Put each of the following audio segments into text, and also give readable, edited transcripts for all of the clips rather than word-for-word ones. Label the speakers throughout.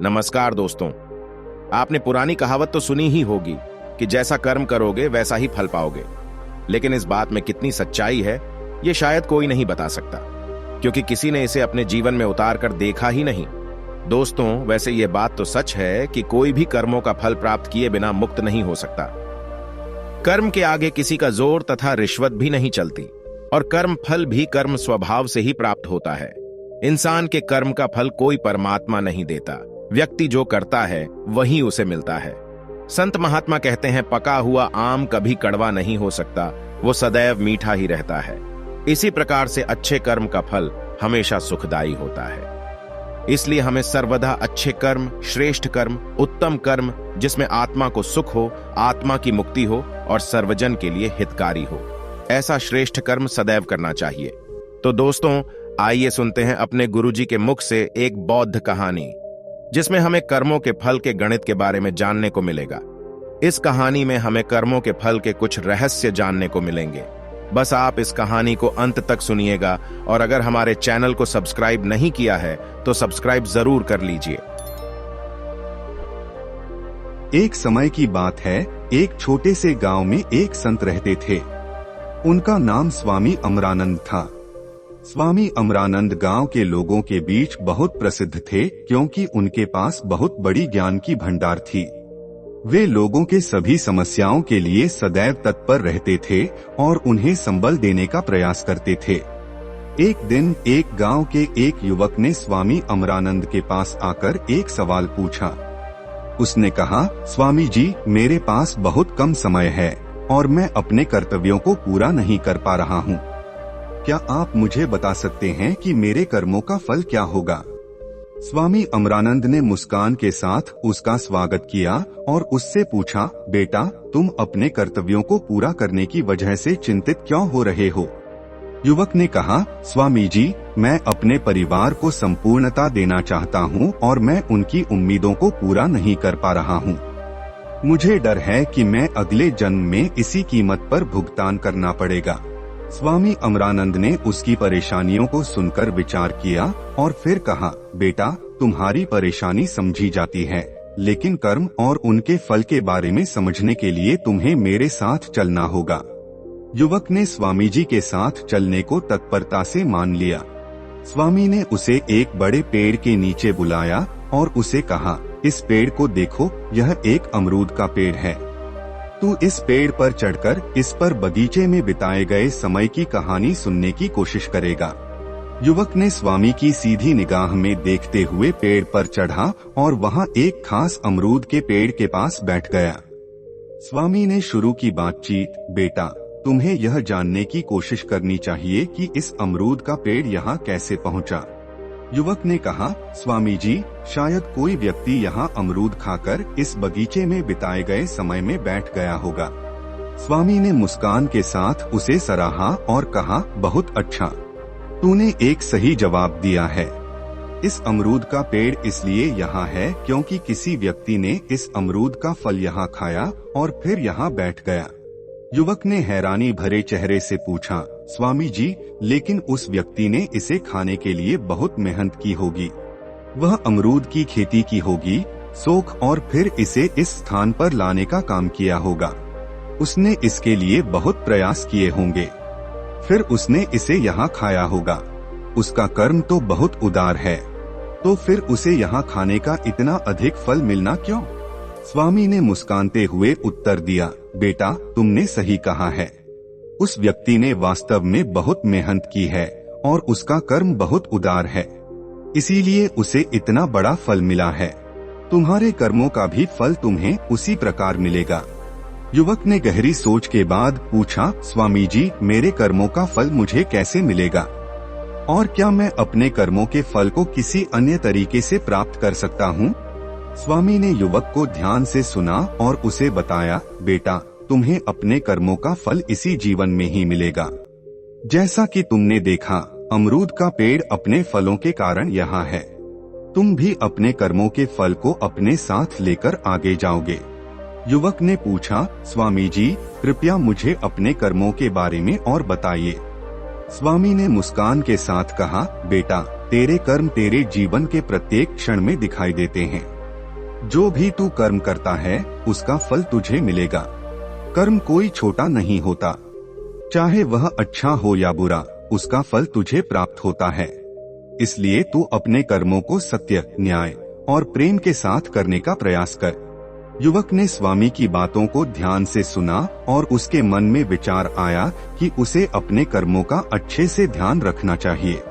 Speaker 1: नमस्कार दोस्तों। आपने पुरानी कहावत तो सुनी ही होगी कि जैसा कर्म करोगे वैसा ही फल पाओगे, लेकिन इस बात में कितनी सच्चाई है ये शायद कोई नहीं बता सकता, क्योंकि किसी ने इसे अपने जीवन में उतार कर देखा ही नहीं। दोस्तों, वैसे ये बात तो सच है कि कोई भी कर्मों का फल प्राप्त किए बिना मुक्त नहीं हो सकता। कर्म के आगे किसी का जोर तथा रिश्वत भी नहीं चलती, और कर्म फल भी कर्म स्वभाव से ही प्राप्त होता है। इंसान के कर्म का फल कोई परमात्मा नहीं देता, व्यक्ति जो करता है वही उसे मिलता है। संत महात्मा कहते हैं, पका हुआ आम कभी कड़वा नहीं हो सकता, वो सदैव मीठा ही रहता है। इसी प्रकार से अच्छे कर्म का फल हमेशा सुखदायी होता है। इसलिए हमें सर्वदा अच्छे कर्म, श्रेष्ठ कर्म, उत्तम कर्म, जिसमें आत्मा को सुख हो, आत्मा की मुक्ति हो और सर्वजन के लिए हितकारी हो, ऐसा श्रेष्ठ कर्म सदैव करना चाहिए। तो दोस्तों, आइए सुनते हैं अपने गुरुजी के मुख से एक बौद्ध कहानी, जिसमें हमें कर्मों के फल के गणित के बारे में जानने को मिलेगा। इस कहानी में हमें कर्मों के फल के कुछ रहस्य जानने को मिलेंगे। बस आप इस कहानी को अंत तक सुनिएगा, और अगर हमारे चैनल को सब्सक्राइब नहीं किया है तो सब्सक्राइब जरूर कर लीजिए।
Speaker 2: एक समय की बात है, एक छोटे से गांव में एक संत रहते थे। उनका नाम स्वामी अमरानंद था। स्वामी अमरानंद गांव के लोगों के बीच बहुत प्रसिद्ध थे, क्योंकि उनके पास बहुत बड़ी ज्ञान की भंडार थी। वे लोगों के सभी समस्याओं के लिए सदैव तत्पर रहते थे और उन्हें संबल देने का प्रयास करते थे। एक दिन एक गांव के एक युवक ने स्वामी अमरानंद के पास आकर एक सवाल पूछा। उसने कहा, स्वामी जी, मेरे पास बहुत कम समय है और मैं अपने कर्तव्यों को पूरा नहीं कर पा रहा हूँ। क्या आप मुझे बता सकते हैं कि मेरे कर्मों का फल क्या होगा? स्वामी अमरानंद ने मुस्कान के साथ उसका स्वागत किया और उससे पूछा, बेटा, तुम अपने कर्तव्यों को पूरा करने की वजह से चिंतित क्यों हो रहे हो? युवक ने कहा, स्वामी जी, मैं अपने परिवार को संपूर्णता देना चाहता हूँ और मैं उनकी उम्मीदों को पूरा नहीं कर पा रहा हूँ। मुझे डर है कि मैं अगले जन्म में इसी कीमत पर भुगतान करना पड़ेगा। स्वामी अमरानंद ने उसकी परेशानियों को सुनकर विचार किया और फिर कहा, बेटा, तुम्हारी परेशानी समझी जाती है, लेकिन कर्म और उनके फल के बारे में समझने के लिए तुम्हें मेरे साथ चलना होगा। युवक ने स्वामी जी के साथ चलने को तत्परता से मान लिया। स्वामी ने उसे एक बड़े पेड़ के नीचे बुलाया और उसे कहा, इस पेड़ को देखो, यह एक अमरूद का पेड़ है। तू इस पेड़ पर चढ़कर इस पर बगीचे में बिताए गए समय की कहानी सुनने की कोशिश करेगा। युवक ने स्वामी की सीधी निगाह में देखते हुए पेड़ पर चढ़ा और वहां एक खास अमरूद के पेड़ के पास बैठ गया। स्वामी ने शुरू की बातचीत, बेटा, तुम्हें यह जानने की कोशिश करनी चाहिए कि इस अमरूद का पेड़ यहाँ कैसे पहुँचा। युवक ने कहा, स्वामी जी, शायद कोई व्यक्ति यहाँ अमरूद खाकर इस बगीचे में बिताए गए समय में बैठ गया होगा। स्वामी ने मुस्कान के साथ उसे सराहा और कहा, बहुत अच्छा, तूने एक सही जवाब दिया है। इस अमरूद का पेड़ इसलिए यहाँ है क्योंकि किसी व्यक्ति ने इस अमरूद का फल यहाँ खाया और फिर यहाँ बैठ गया। युवक ने हैरानी भरे चेहरे से पूछा, स्वामी जी, लेकिन उस व्यक्ति ने इसे खाने के लिए बहुत मेहनत की होगी। वह अमरूद की खेती की होगी, सोख और फिर इसे इस स्थान पर लाने का काम किया होगा। उसने इसके लिए बहुत प्रयास किए होंगे, फिर उसने इसे यहाँ खाया होगा। उसका कर्म तो बहुत उदार है, तो फिर उसे यहाँ खाने का इतना अधिक फल मिलना क्यों? स्वामी ने मुस्कानते हुए उत्तर दिया, बेटा, तुमने सही कहा है। उस व्यक्ति ने वास्तव में बहुत मेहनत की है और उसका कर्म बहुत उदार है, इसीलिए उसे इतना बड़ा फल मिला है। तुम्हारे कर्मों का भी फल तुम्हें उसी प्रकार मिलेगा। युवक ने गहरी सोच के बाद पूछा, स्वामी जी, मेरे कर्मों का फल मुझे कैसे मिलेगा? और क्या मैं अपने कर्मों के फल को किसी अन्य तरीके से प्राप्त कर सकता हूँ? स्वामी ने युवक को ध्यान से सुना और उसे बताया, बेटा, तुम्हें अपने कर्मों का फल इसी जीवन में ही मिलेगा। जैसा कि तुमने देखा, अमरूद का पेड़ अपने फलों के कारण यहाँ है। तुम भी अपने कर्मों के फल को अपने साथ लेकर आगे जाओगे। युवक ने पूछा, स्वामी जी, कृपया मुझे अपने कर्मों के बारे में और बताइए। स्वामी ने मुस्कान के साथ कहा, बेटा, तेरे कर्म तेरे जीवन के प्रत्येक क्षण में दिखाई देते हैं। जो भी तू कर्म करता है उसका फल तुझे मिलेगा। कर्म कोई छोटा नहीं होता, चाहे वह अच्छा हो या बुरा, उसका फल तुझे प्राप्त होता है। इसलिए तू अपने कर्मों को सत्य, न्याय और प्रेम के साथ करने का प्रयास कर। युवक ने स्वामी की बातों को ध्यान से सुना और उसके मन में विचार आया कि उसे अपने कर्मों का अच्छे से ध्यान रखना चाहिए।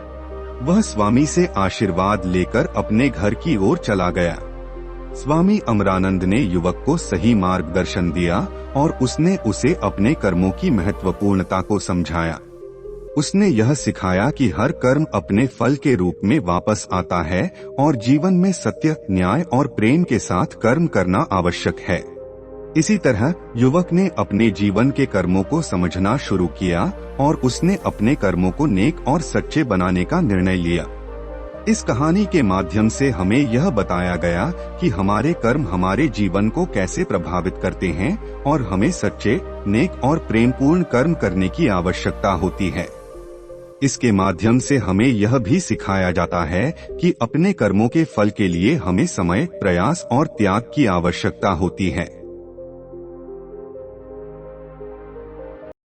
Speaker 2: वह स्वामी से आशीर्वाद लेकर अपने घर की ओर चला गया। स्वामी अमरानंद ने युवक को सही मार्गदर्शन दिया और उसने उसे अपने कर्मों की महत्वपूर्णता को समझाया। उसने यह सिखाया कि हर कर्म अपने फल के रूप में वापस आता है और जीवन में सत्य, न्याय और प्रेम के साथ कर्म करना आवश्यक है। इसी तरह युवक ने अपने जीवन के कर्मों को समझना शुरू किया और उसने अपने कर्मों को नेक और सच्चे बनाने का निर्णय लिया। इस कहानी के माध्यम से हमें यह बताया गया कि हमारे कर्म हमारे जीवन को कैसे प्रभावित करते हैं और हमें सच्चे, नेक और प्रेमपूर्ण कर्म करने की आवश्यकता होती है। इसके माध्यम से हमें यह भी सिखाया जाता है कि अपने कर्मों के फल के लिए हमें समय, प्रयास और त्याग की आवश्यकता होती है।